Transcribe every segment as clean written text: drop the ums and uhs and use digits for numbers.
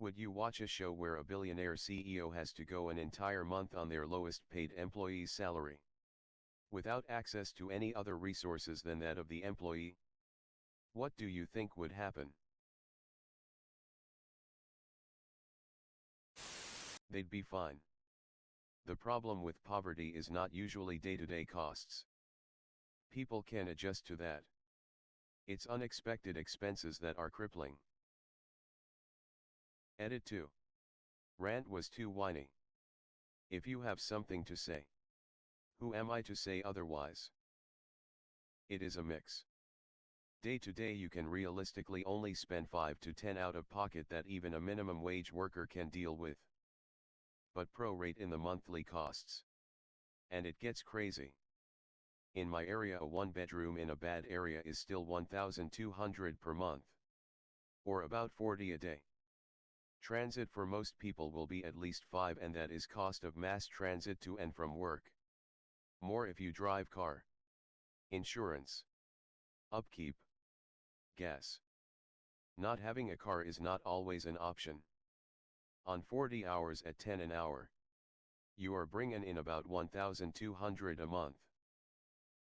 Would you watch a show where a billionaire CEO has to go an entire month on their lowest paid employee's salary, without access to any other resources than that of the employee? What do you think would happen? They'd be fine. The problem with poverty is not usually day-to-day costs. People can adjust to that. It's unexpected expenses that are crippling. Edit 2. Rant was too whiny. If you have something to say, who am I to say otherwise? It is a mix. Day to day you can realistically only spend 5 to 10 out of pocket that even a minimum wage worker can deal with. But prorate in the monthly costs. And it gets crazy. In my area, a one-bedroom in a bad area is still 1,200 per month. Or about 40 a day. Transit for most people will be at least 5, and that is cost of mass transit to and from work. More if you drive car. Insurance. Upkeep. Gas. Not having a car is not always an option. On 40 hours at 10 an hour, you are bringing in about 1,200 a month.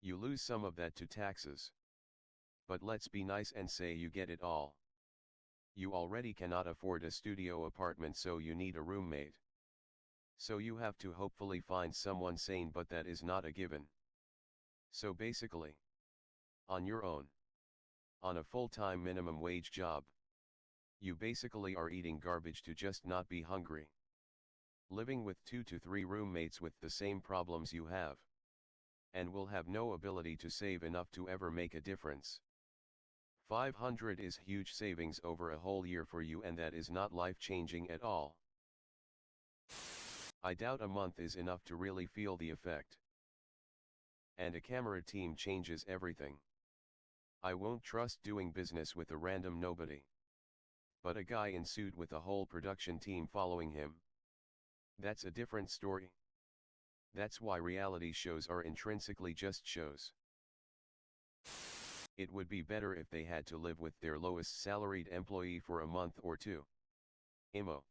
You lose some of that to taxes. But let's be nice and say you get it all. You already cannot afford a studio apartment, so you need a roommate. So you have to hopefully find someone sane, but that is not a given. So basically, on your own, on a full-time minimum wage job, you basically are eating garbage to just not be hungry. Living with 2 to 3 roommates with the same problems you have, and will have no ability to save enough to ever make a difference. 500 is huge savings over a whole year for you, and that is not life-changing at all. I doubt a month is enough to really feel the effect. And a camera team changes everything. I won't trust doing business with a random nobody. But a guy in suit with a whole production team following him. That's a different story. That's why reality shows are intrinsically just shows. It would be better if they had to live with their lowest salaried employee for a month or two. IMO.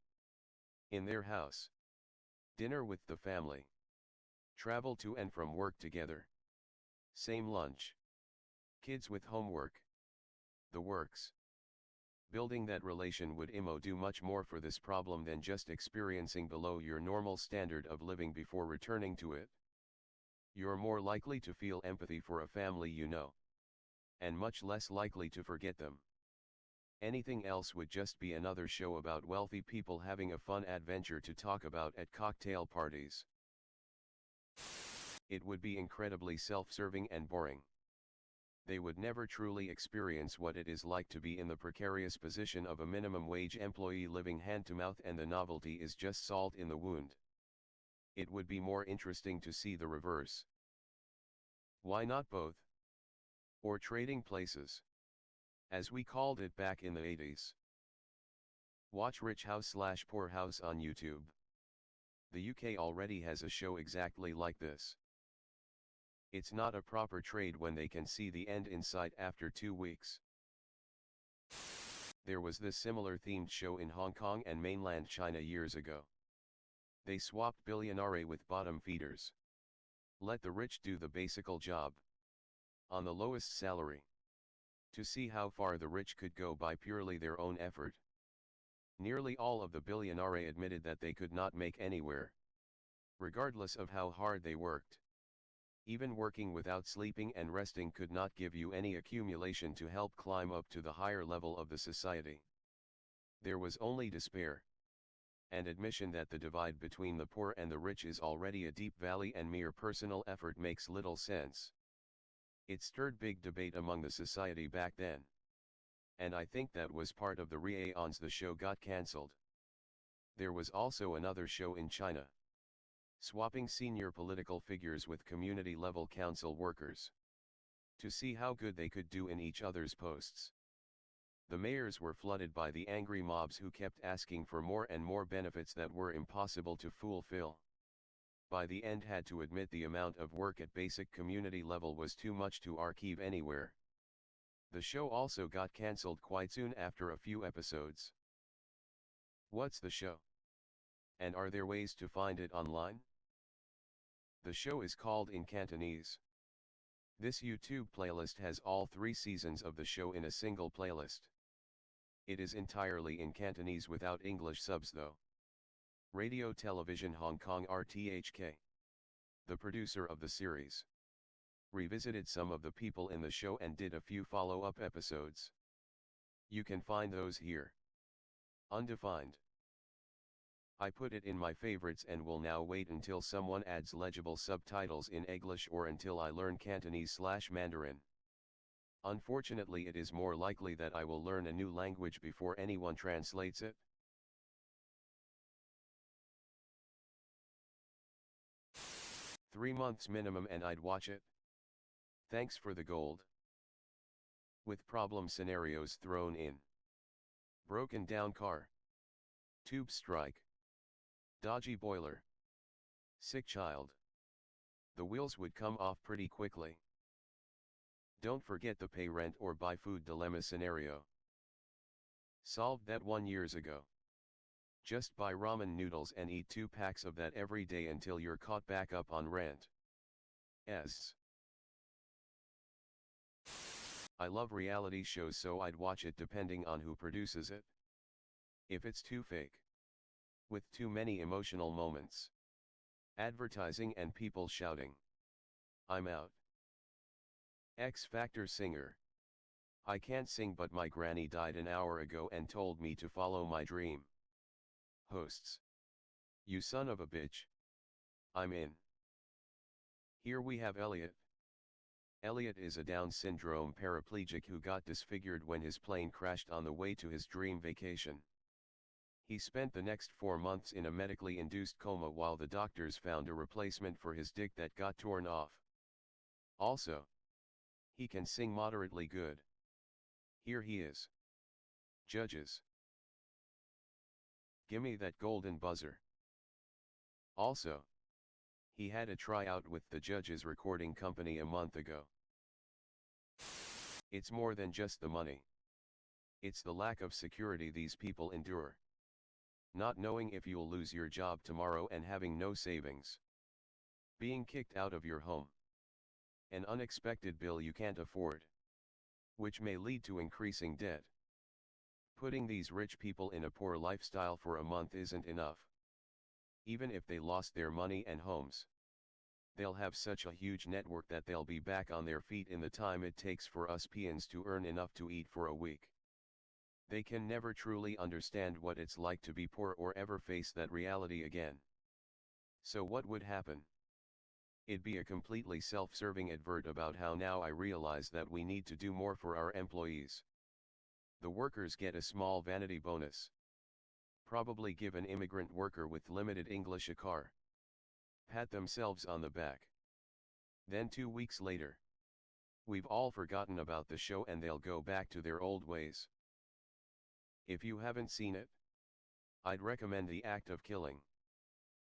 In their house. Dinner with the family. Travel to and from work together. Same lunch. Kids with homework. The works. Building that relation would do much more for this problem than just experiencing below your normal standard of living before returning to it. You're more likely to feel empathy for a family you know, and much less likely to forget them. Anything else would just be another show about wealthy people having a fun adventure to talk about at cocktail parties. It would be incredibly self-serving and boring. They would never truly experience what it is like to be in the precarious position of a minimum wage employee living hand to mouth, and the novelty is just salt in the wound. It would be more interesting to see the reverse. Why not both? Or trading places, as we called it back in the 80s. Watch Rich House/Poor House on YouTube. The UK already has a show exactly like this. It's not a proper trade when they can see the end in sight after 2 weeks. There was this similar themed show in Hong Kong and mainland China years ago. They swapped Billionaire with bottom feeders. Let the rich do the basical job, on the lowest salary, to see how far the rich could go by purely their own effort. Nearly all of the Billionaire admitted that they could not make anywhere, regardless of how hard they worked. Even working without sleeping and resting could not give you any accumulation to help climb up to the higher level of the society. There was only despair, and admission that the divide between the poor and the rich is already a deep valley, and mere personal effort makes little sense. It stirred big debate among the society back then. And I think that was part of the reasons the show got cancelled. There was also another show in China, swapping senior political figures with community-level council workers, to see how good they could do in each other's posts. The mayors were flooded by the angry mobs who kept asking for more and more benefits that were impossible to fulfill. By the end had to admit the amount of work at basic community level was too much to archive anywhere. The show also got cancelled quite soon after a few episodes. What's the show? And are there ways to find it online? The show is called in Cantonese. This YouTube playlist has all 3 seasons of the show in a single playlist. It is entirely in Cantonese without English subs though. Radio Television Hong Kong RTHK. The producer of the series revisited some of the people in the show and did a few follow-up episodes. You can find those here. Undefined. I put it in my favorites and will now wait until someone adds legible subtitles in English or until I learn Cantonese/Mandarin. Unfortunately, it is more likely that I will learn a new language before anyone translates it. $3 months minimum and I'd watch it. Thanks for the gold. With problem scenarios thrown in. Broken down car. Tube strike. Dodgy boiler. Sick child. The wheels would come off pretty quickly. Don't forget the pay rent or buy food dilemma scenario. Solved that 1 years ago. Just buy ramen noodles and eat 2 packs of that every day until you're caught back up on rent. I love reality shows, so I'd watch it depending on who produces it. If it's too fake. With too many emotional moments. Advertising and people shouting. I'm out. X Factor singer. I can't sing but my granny died an hour ago and told me to follow my dream. Hosts. You son of a bitch. I'm in. Here we have Elliot. Elliot is a Down syndrome paraplegic who got disfigured when his plane crashed on the way to his dream vacation. He spent the next 4 months in a medically induced coma while the doctors found a replacement for his dick that got torn off. Also, he can sing moderately good. Here he is. Judges. Gimme that golden buzzer. Also, he had a tryout with the Judges recording company a month ago. It's more than just the money. It's the lack of security these people endure. Not knowing if you'll lose your job tomorrow and having no savings. Being kicked out of your home. An unexpected bill you can't afford. Which may lead to increasing debt. Putting these rich people in a poor lifestyle for a month isn't enough. Even if they lost their money and homes. They'll have such a huge network that they'll be back on their feet in the time it takes for us peons to earn enough to eat for a week. They can never truly understand what it's like to be poor or ever face that reality again. So what would happen? It'd be a completely self-serving advert about how now I realize that we need to do more for our employees. The workers get a small vanity bonus. Probably give an immigrant worker with limited English a car. Pat themselves on the back. Then 2 weeks later. We've all forgotten about the show and they'll go back to their old ways. If you haven't seen it, I'd recommend The Act of Killing.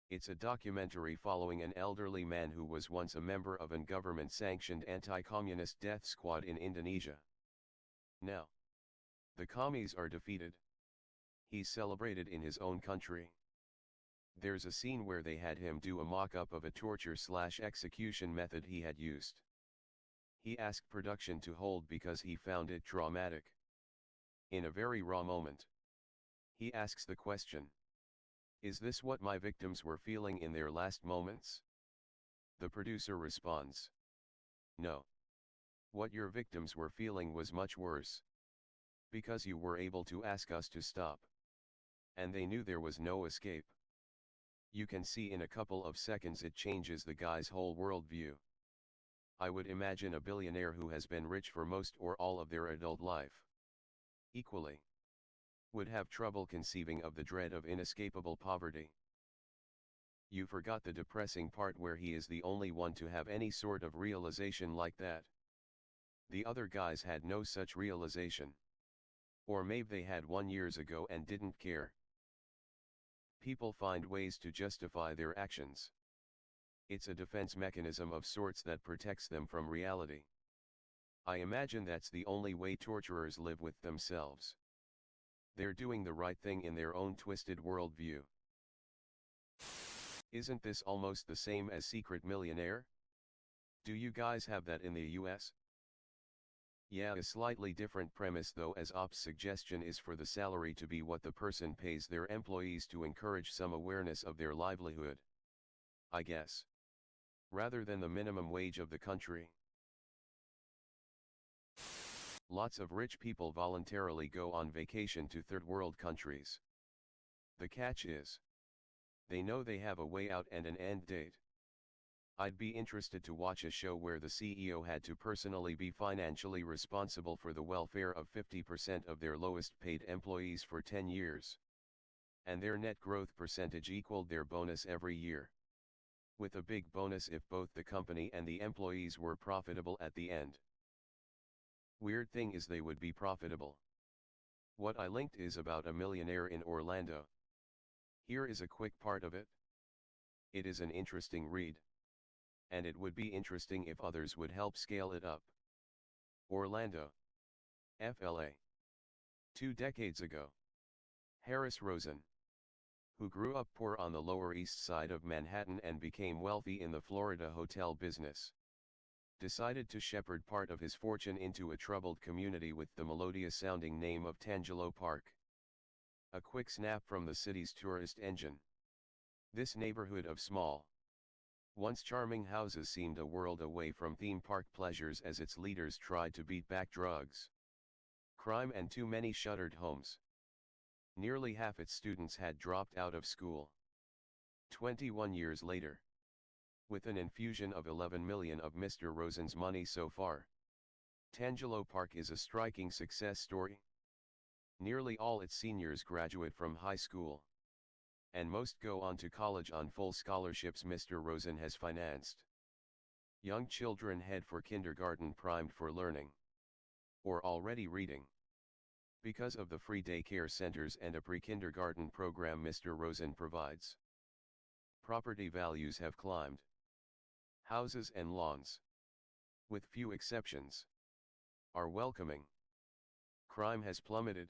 It's a documentary following an elderly man who was once a member of an government-sanctioned anti-communist death squad in Indonesia. Now, the commies are defeated. He's celebrated in his own country. There's a scene where they had him do a mock-up of a torture/execution method he had used. He asked production to hold because he found it traumatic. In a very raw moment, he asks the question, is this what my victims were feeling in their last moments? The producer responds, no. What your victims were feeling was much worse. Because you were able to ask us to stop. And they knew there was no escape. You can see in a couple of seconds it changes the guy's whole worldview. I would imagine a billionaire who has been rich for most or all of their adult life. Equally, would have trouble conceiving of the dread of inescapable poverty. You forgot the depressing part where he is the only one to have any sort of realization like that. The other guys had no such realization. Or maybe they had 1 year ago and didn't care. People find ways to justify their actions. It's a defense mechanism of sorts that protects them from reality. I imagine that's the only way torturers live with themselves. They're doing the right thing in their own twisted worldview. Isn't this almost the same as Secret Millionaire? Do you guys have that in the US? Yeah, a slightly different premise though, as Op's suggestion is for the salary to be what the person pays their employees to encourage some awareness of their livelihood. I guess. Rather than the minimum wage of the country. Lots of rich people voluntarily go on vacation to third world countries. The catch is, they know they have a way out and an end date. I'd be interested to watch a show where the CEO had to personally be financially responsible for the welfare of 50% of their lowest paid employees for 10 years. And their net growth percentage equaled their bonus every year. With a big bonus if both the company and the employees were profitable at the end. Weird thing is they would be profitable. What I linked is about a millionaire in Orlando. Here is a quick part of it. It is an interesting read. And it would be interesting if others would help scale it up. Orlando, FLA. 2 decades ago. Harris Rosen, who grew up poor on the Lower East Side of Manhattan and became wealthy in the Florida hotel business, decided to shepherd part of his fortune into a troubled community with the melodious-sounding name of Tangelo Park. A quick snap from the city's tourist engine. This neighborhood of small, once charming houses seemed a world away from theme park pleasures as its leaders tried to beat back drugs, crime and too many shuttered homes. Nearly half its students had dropped out of school. 21 years later, with an infusion of 11 million of Mr. Rosen's money so far, Tangelo Park is a striking success story. Nearly all its seniors graduate from high school, and most go on to college on full scholarships Mr. Rosen has financed. Young children head for kindergarten primed for learning, or already reading. Because of the free daycare centers and a pre-kindergarten program Mr. Rosen provides, property values have climbed. Houses and lawns, with few exceptions, are welcoming. Crime has plummeted.